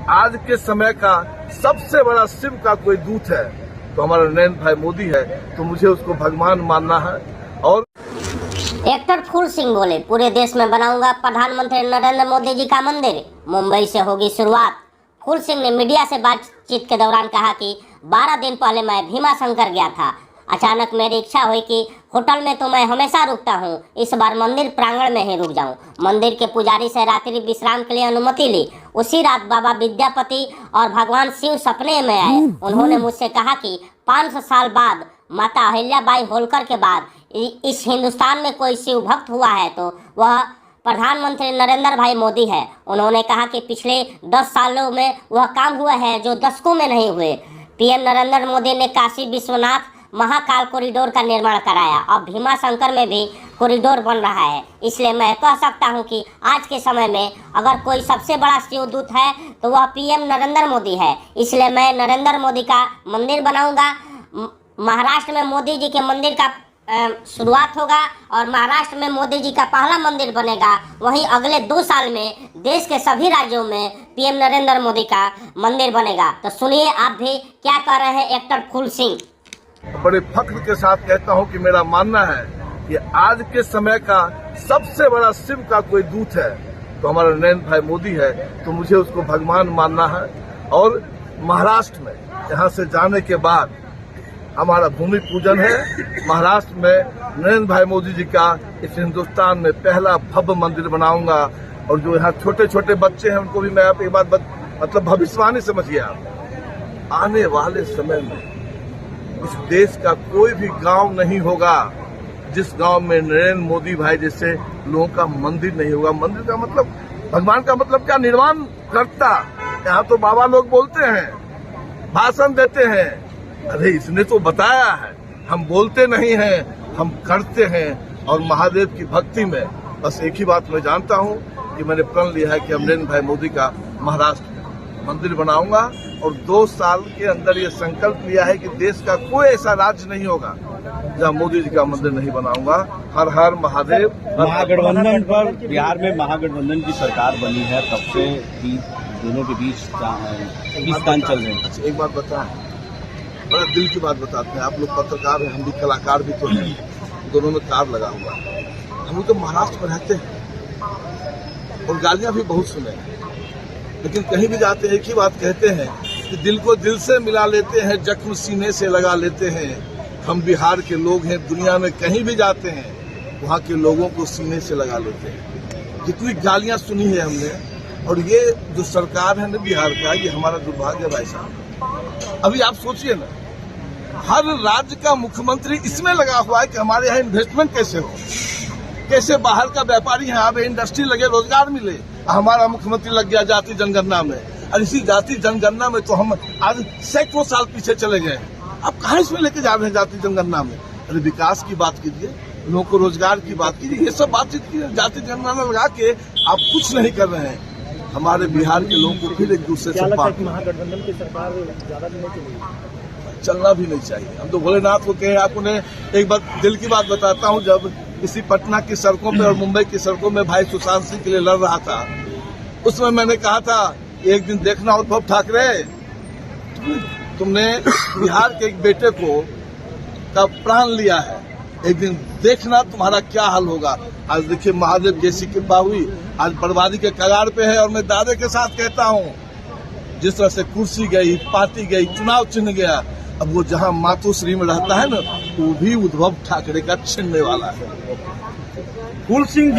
आज के समय का सबसे बड़ा शिव का कोई दूत है तो हमारा नरेंद्र भाई मोदी है, तो मुझे उसको भगवान मानना है। और एक्टर फूल सिंह बोले, पूरे देश में बनाऊंगा प्रधानमंत्री नरेंद्र मोदी जी का मंदिर, मुंबई से होगी शुरुआत। फूल सिंह ने मीडिया से बातचीत के दौरान कहा कि 12 दिन पहले मैं भीमा शंकर गया था। अचानक मेरी इच्छा हुई कि होटल में तो मैं हमेशा रुकता हूँ, इस बार मंदिर प्रांगण में ही रुक जाऊँ। मंदिर के पुजारी से रात्रि विश्राम के लिए अनुमति ली। उसी रात बाबा विद्यापति और भगवान शिव सपने में आए। उन्होंने मुझसे कहा कि 500 साल बाद माता अहिल्याबाई होलकर के बाद इस हिंदुस्तान में कोई शिव भक्त हुआ है तो वह प्रधानमंत्री नरेंद्र भाई मोदी है। उन्होंने कहा कि पिछले 10 सालों में वह काम हुआ है जो दशकों में नहीं हुए। पीएम नरेंद्र मोदी ने काशी विश्वनाथ महाकाल कॉरिडोर का निर्माण कराया। अब भीमा शंकर में भी कॉरिडोर बन रहा है। इसलिए मैं कह सकता हूं कि आज के समय में अगर कोई सबसे बड़ा शिवदूत है तो वह पीएम नरेंद्र मोदी है। इसलिए मैं नरेंद्र मोदी का मंदिर बनाऊंगा। महाराष्ट्र में मोदी जी के मंदिर का शुरुआत होगा और महाराष्ट्र में मोदी जी का पहला मंदिर बनेगा। वहीं अगले 2 साल में देश के सभी राज्यों में पीएम नरेंद्र मोदी का मंदिर बनेगा। तो सुनिए आप भी क्या कह रहे हैं एक्टर फूल सिंह। बड़े फख्र के साथ कहता हूं कि मेरा मानना है कि आज के समय का सबसे बड़ा शिव का कोई दूत है तो हमारा नरेंद्र भाई मोदी है, तो मुझे उसको भगवान मानना है। और महाराष्ट्र में यहाँ से जाने के बाद हमारा भूमि पूजन है। महाराष्ट्र में नरेंद्र भाई मोदी जी का इस हिंदुस्तान में पहला भव्य मंदिर बनाऊंगा। और जो यहाँ छोटे छोटे बच्चे हैं उनको भी मैं आप एक बात मतलब भविष्यवाणी समझिए आप, आने वाले समय में इस देश का कोई भी गांव नहीं होगा जिस गांव में नरेंद्र मोदी भाई जैसे लोगों का मंदिर नहीं होगा। मंदिर का मतलब भगवान का मतलब क्या, निर्माण करता। यहाँ तो बाबा लोग बोलते हैं, भाषण देते हैं, अरे इसने तो बताया है। हम बोलते नहीं हैं, हम करते हैं। और महादेव की भक्ति में बस एक ही बात मैं जानता हूँ कि मैंने प्रण लिया है कि हम नरेंद्र भाई मोदी का महाराष्ट्र में मंदिर बनाऊंगा। और 2 साल के अंदर ये संकल्प लिया है कि देश का कोई ऐसा राज्य नहीं होगा जहाँ मोदी जी का मंदिर नहीं बनाऊंगा। हर हर महादेव। महागठबंधन पर बिहार में महागठबंधन की सरकार बनी है, तब से दोनों के बीच स्थान चल रहे हैं। एक बात बताएं, बड़ा दिल की बात बताते हैं। आप लोग पत्रकार हैं, हम भी कलाकार भी तो हैं, दोनों में तार लगा हुआ है। हम लोग तो महाराष्ट्र में रहते हैं और गालियां भी बहुत सुने हैं, लेकिन कहीं भी जाते हैं एक ही बात कहते हैं कि दिल को दिल से मिला लेते हैं, जख्म सीने से लगा लेते हैं। हम बिहार के लोग हैं, दुनिया में कहीं भी जाते हैं वहाँ के लोगों को सीने से लगा लेते हैं। जितनी गालियां सुनी है हमने, और ये जो सरकार है ना बिहार का, ये हमारा दुर्भाग्य भाई साहब। अभी आप सोचिए ना, हर राज्य का मुख्यमंत्री इसमें लगा हुआ है कि हमारे यहाँ इन्वेस्टमेंट कैसे हो, कैसे बाहर का व्यापारी यहाँ पे इंडस्ट्री लगे, रोजगार मिले। हमारा मुख्यमंत्री लग गया जाति जनगणना में, और इसी जाति जनगणना में तो हम आज सैकड़ों साल पीछे चले गए। आप कहाँ इसमें लेके जा रहे हैं जाति जनगणना में? अरे विकास की बात कीजिए, लोगों को रोजगार की बात कीजिए, ये सब बातचीत कीजिए। जाति जनगणना लगा के आप कुछ नहीं कर रहे हैं। हमारे बिहार के लोगों को फिर एक दूसरे से महागठबंधन की सरकार ज्यादा दिन नहीं चलना भी नहीं चाहिए। हम तो भोलेनाथ को कहे। आप उन्हें एक बात दिल की बात बताता हूँ, जब इसी पटना की सड़कों पे और मुंबई की सड़कों में भाई सुशांत सिंह के लिए लड़ रहा था, उसमें मैंने कहा था एक दिन देखना उद्धव ठाकरे, तुमने बिहार के एक बेटे को का प्राण लिया है, एक दिन देखना तुम्हारा क्या हाल होगा। आज देखिए महादेव जैसी कृपा हुई, आज बर्बादी के कगार पे है। और मैं दावे के साथ कहता हूँ, जिस तरह से कुर्सी गई, पार्टी गई, चुनाव चिन्ह गया, अब वो जहाँ मातोश्री में रहता है ना, वो भी उद्धव ठाकरे का छिनने वाला है। फूल सिंह